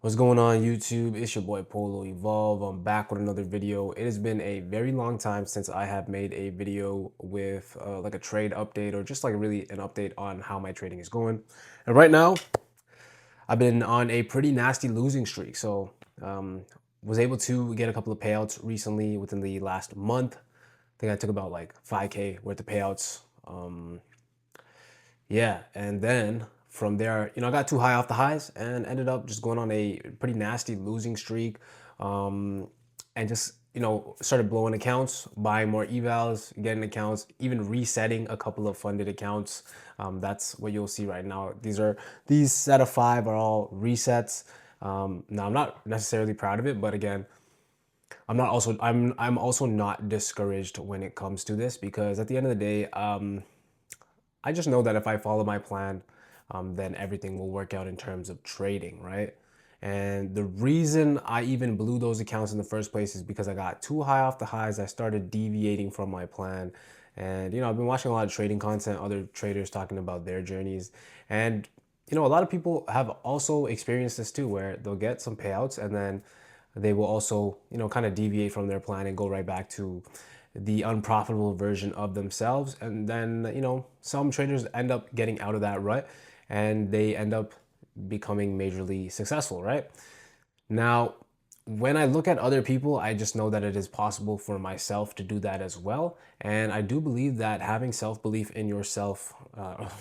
What's going on YouTube? It's your boy Polo Evolve. I'm back with another video. It has been a very long time since I have made a video with like a trade update or just like really an update on how my trading is going. And right now, I've been on a pretty nasty losing streak. So was able to get a couple of payouts recently within the last month. I think I took about like 5K worth of payouts. Yeah, and then from there, I got too high off the highs and ended up just going on a pretty nasty losing streak, and just started blowing accounts, buying more evals, getting accounts, even resetting a couple of funded accounts. That's what you'll see right now. These set of five are all resets. Now I'm not necessarily proud of it, but again, I'm also not discouraged when it comes to this because at the end of the day, I just know that if I follow my plan, then everything will work out in terms of trading, right? And the reason I even blew those accounts in the first place is because I got too high off the highs. I started deviating from my plan. And, I've been watching a lot of trading content, other traders talking about their journeys. And, a lot of people have also experienced this too, where they'll get some payouts and then they will also, kind of deviate from their plan and go right back to the unprofitable version of themselves. And then, some traders end up getting out of that rut and they end up becoming majorly successful, right? Now, when I look at other people, I just know that it is possible for myself to do that as well. And I do believe that having self belief in yourself,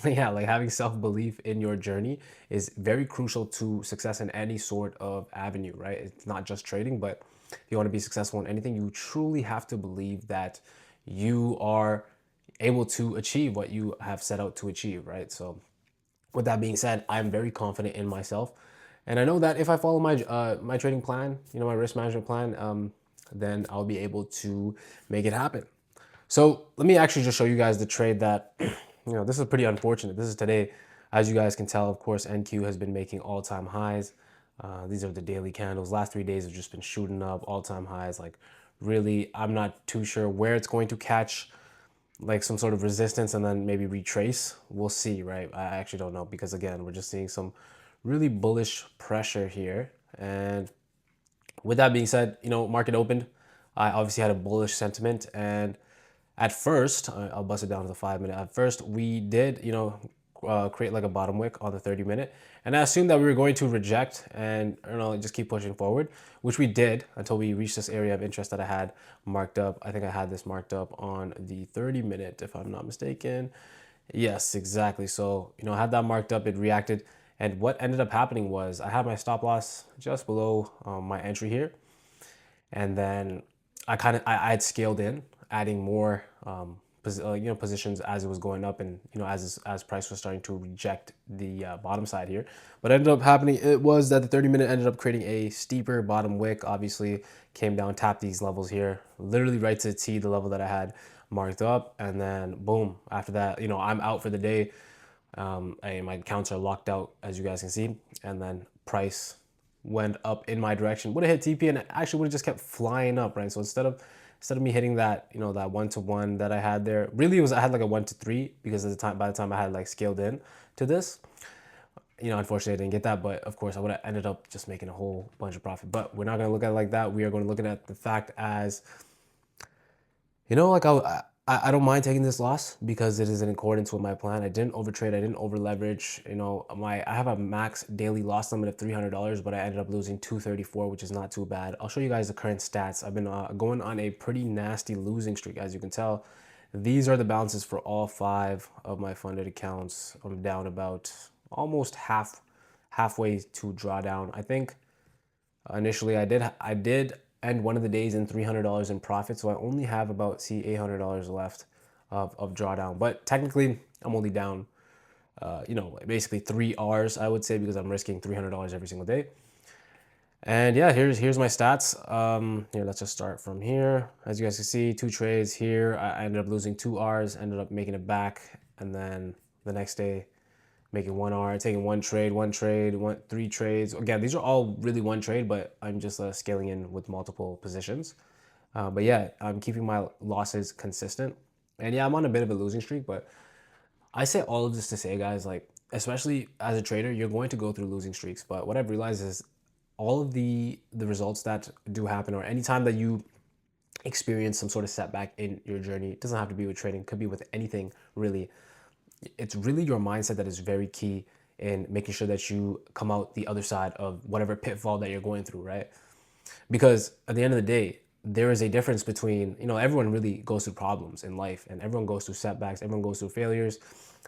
yeah, like having self belief in your journey is very crucial to success in any sort of avenue, right? It's not just trading, but if you want to be successful in anything, you truly have to believe that you are able to achieve what you have set out to achieve, right? So, with that being said, I'm very confident in myself, and I know that if I follow my trading plan, my risk management plan, then I'll be able to make it happen. So let me actually just show you guys the trade that, this is pretty unfortunate. This is today, as you guys can tell. Of course, NQ has been making all-time highs. These are the daily candles. Last 3 days have just been shooting up all-time highs. Like, really, I'm not too sure where it's going to catch like some sort of resistance and then maybe retrace. We'll see, right? I actually don't know because again, we're just seeing some really bullish pressure here. And with that being said, market opened. I obviously had a bullish sentiment, and at first, I'll bust it down to the 5 minute. At first, we did, create like a bottom wick on the 30 minute. And I assumed that we were going to reject and, just keep pushing forward, which we did until we reached this area of interest that I had marked up. I think I had this marked up on the 30 minute, if I'm not mistaken. Yes, exactly. So, I had that marked up, it reacted. And what ended up happening was I had my stop loss just below my entry here. And then I had scaled in, adding more positions as it was going up, and as price was starting to reject the bottom side here. But ended up happening, it was that the 30 minute ended up creating a steeper bottom wick. Obviously, came down, tapped these levels here, literally right to T, the level that I had marked up, and then boom. After that, I'm out for the day. My accounts are locked out, as you guys can see, and then price went up in my direction. Would have hit TP and actually would have just kept flying up, right? So instead of me hitting that, that 1-to-1 that I had there, really it was I had like a 1-to-3 because at the time by the time I had like scaled in to this, unfortunately I didn't get that, but of course I would have ended up just making a whole bunch of profit. But we're not going to look at it like that. We are going to look at the fact as like I don't mind taking this loss because it is in accordance with my plan. I didn't overtrade. I didn't over leverage. I have a max daily loss limit of $300, but I ended up losing 234, which is not too bad. I'll show you guys the current stats. I've been going on a pretty nasty losing streak, as you can tell. These are the balances for all five of my funded accounts. I'm down about almost halfway to drawdown. I think initially I did end one of the days in $300 in profit, so I only have about $800 left of drawdown. But technically, I'm only down, basically 3 Rs, I would say, because I'm risking $300 every single day. And yeah, here's my stats. Here, let's just start from here. As you guys can see, 2 trades here. I ended up losing 2 Rs, ended up making it back, and then the next day making 1 R, taking one trade, 3 trades. Again, these are all really one trade, but I'm just scaling in with multiple positions. But yeah, I'm keeping my losses consistent. And yeah, I'm on a bit of a losing streak, but I say all of this to say, guys, like, especially as a trader, you're going to go through losing streaks. But what I've realized is all of the results that do happen, or anytime that you experience some sort of setback in your journey, it doesn't have to be with trading, it could be with anything really. It's really your mindset that is very key in making sure that you come out the other side of whatever pitfall that you're going through, right? Because at the end of the day, there is a difference between, everyone really goes through problems in life, and everyone goes through setbacks, everyone goes through failures.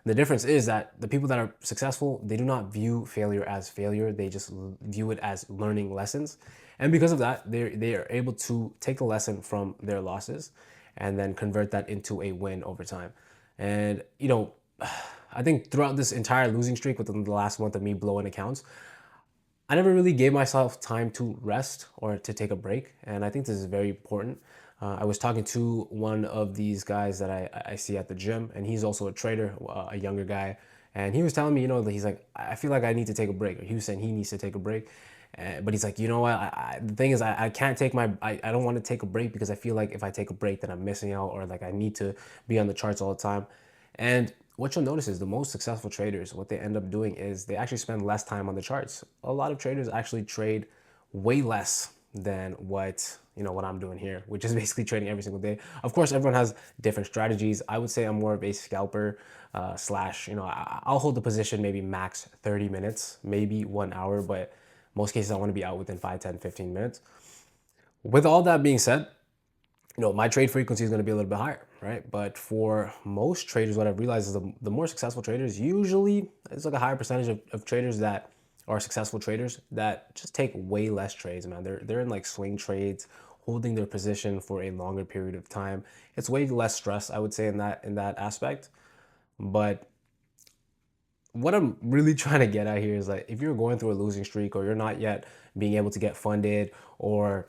The difference is that the people that are successful, they do not view failure as failure, they just view it as learning lessons. And because of that, they are able to take a lesson from their losses and then convert that into a win over time. And I think throughout this entire losing streak, within the last month of me blowing accounts, I never really gave myself time to rest or to take a break. And I think this is very important. I was talking to one of these guys that I see at the gym, and he's also a trader, a younger guy. And he was telling me, that he's like, I feel like I need to take a break. Or he was saying he needs to take a break. But he's like, you know what? The thing is, I can't take I don't want to take a break because I feel like if I take a break, then I'm missing out, or like I need to be on the charts all the time. And what you'll notice is the most successful traders, what they end up doing is they actually spend less time on the charts. A lot of traders actually trade way less than what I'm doing here, which is basically trading every single day. Of course, everyone has different strategies. I would say I'm more of a scalper slash, I'll hold the position maybe max 30 minutes, maybe 1 hour, but most cases I want to be out within 5, 10, 15 minutes. With all that being said, my trade frequency is going to be a little bit higher, right? But for most traders, what I've realized is the more successful traders, usually it's like a higher percentage of traders that are successful traders that just take way less trades, man. They're in like swing trades, holding their position for a longer period of time. It's way less stress, I would say, in that aspect. But what I'm really trying to get at here is like, if you're going through a losing streak, or you're not yet being able to get funded, or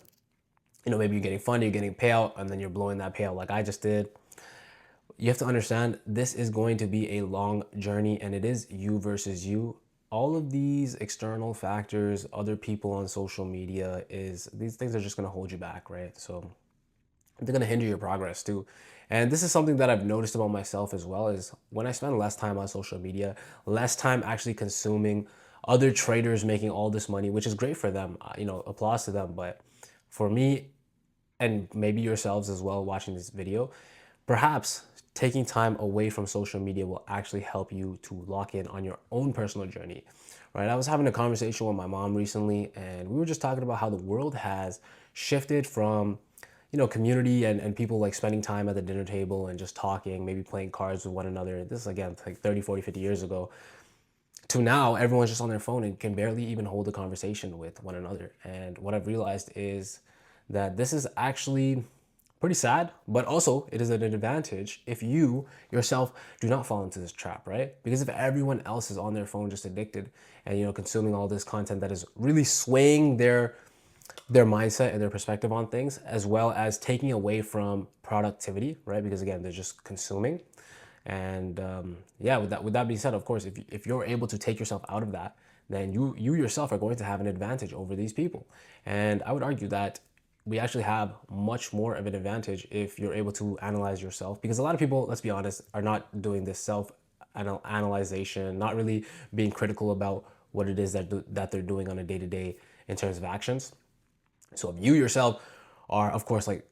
maybe you're getting funded, you're getting payout, and then you're blowing that payout like I just did. You have to understand this is going to be a long journey, and it is you versus you. All of these external factors, other people on social media, these things are just going to hold you back, right? So they're going to hinder your progress too. And this is something that I've noticed about myself as well, is when I spend less time on social media, less time actually consuming other traders making all this money, which is great for them, applause to them. But for me, and maybe yourselves as well watching this video, perhaps taking time away from social media will actually help you to lock in on your own personal journey, right? I was having a conversation with my mom recently, and we were just talking about how the world has shifted from, community and people like spending time at the dinner table and just talking, maybe playing cards with one another. This is again like 30, 40, 50 years ago, to now everyone's just on their phone and can barely even hold a conversation with one another. And what I've realized is that this is actually pretty sad, but also it is an advantage if you yourself do not fall into this trap, right? Because if everyone else is on their phone just addicted and consuming all this content that is really swaying their mindset and their perspective on things, as well as taking away from productivity, right? Because again, they're just consuming. And yeah, with that being said, of course, if you're able to take yourself out of that, then you yourself are going to have an advantage over these people. And I would argue that we actually have much more of an advantage if you're able to analyze yourself, because a lot of people, let's be honest, are not doing this self analyzation, not really being critical about what it is that they're doing on a day-to-day in terms of actions. So if you yourself are, of course, like,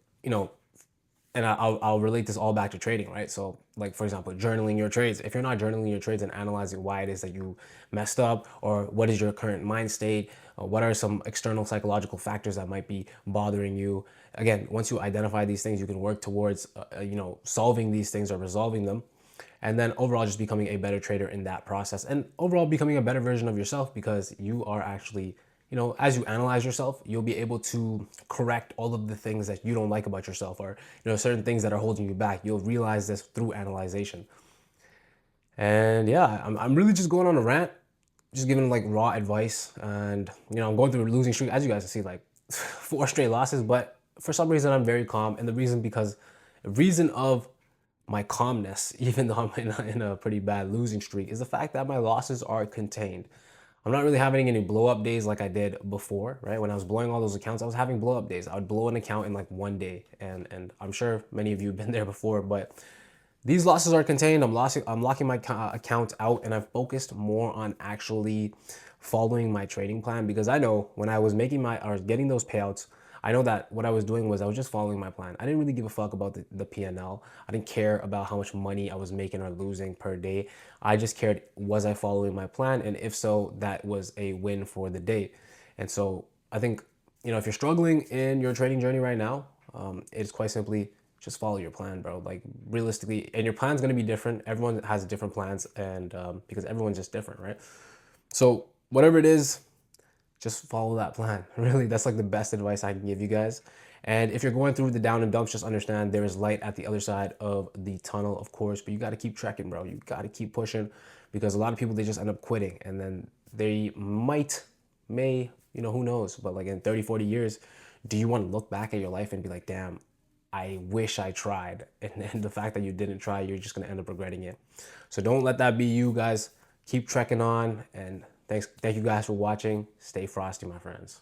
and I'll relate this all back to trading, right? So like, for example, journaling your trades. If you're not journaling your trades and analyzing why it is that you messed up, or what is your current mind state, what are some external psychological factors that might be bothering you. Again, once you identify these things, you can work towards, solving these things or resolving them. And then overall just becoming a better trader in that process, and overall becoming a better version of yourself, because you are actually, as you analyze yourself, you'll be able to correct all of the things that you don't like about yourself, or, certain things that are holding you back. You'll realize this through analyzation. And yeah, I'm really just going on a rant, just giving like raw advice. And, I'm going through a losing streak, as you guys can see, like 4 straight losses, but for some reason I'm very calm. And the reason of my calmness, even though I'm in a pretty bad losing streak, is the fact that my losses are contained. I'm not really having any blow up days like I did before, right? When I was blowing all those accounts, I was having blow up days. I would blow an account in like one day. And I'm sure many of you have been there before, but these losses are contained. I'm locking my account out, and I've focused more on actually following my trading plan, because I know when I was making my or getting those payouts, I know that what I was doing was I was just following my plan. I didn't really give a fuck about the P&L. I didn't care about how much money I was making or losing per day. I just cared, was I following my plan? And if so, that was a win for the day. And so I think, if you're struggling in your trading journey right now, it's quite simply just follow your plan, bro. Like realistically, and your plan's gonna be different. Everyone has different plans, and because everyone's just different, right? So whatever it is, just follow that plan. Really, that's like the best advice I can give you guys. And if you're going through the down and dumps, just understand there is light at the other side of the tunnel, of course, but you got to keep trekking, bro. You got to keep pushing, because a lot of people, they just end up quitting, and then they may, who knows, but like in 30, 40 years, do you want to look back at your life and be like, damn, I wish I tried. And the fact that you didn't try, you're just going to end up regretting it. So don't let that be you, guys. Keep trekking on, and thank you guys for watching. Stay frosty, my friends.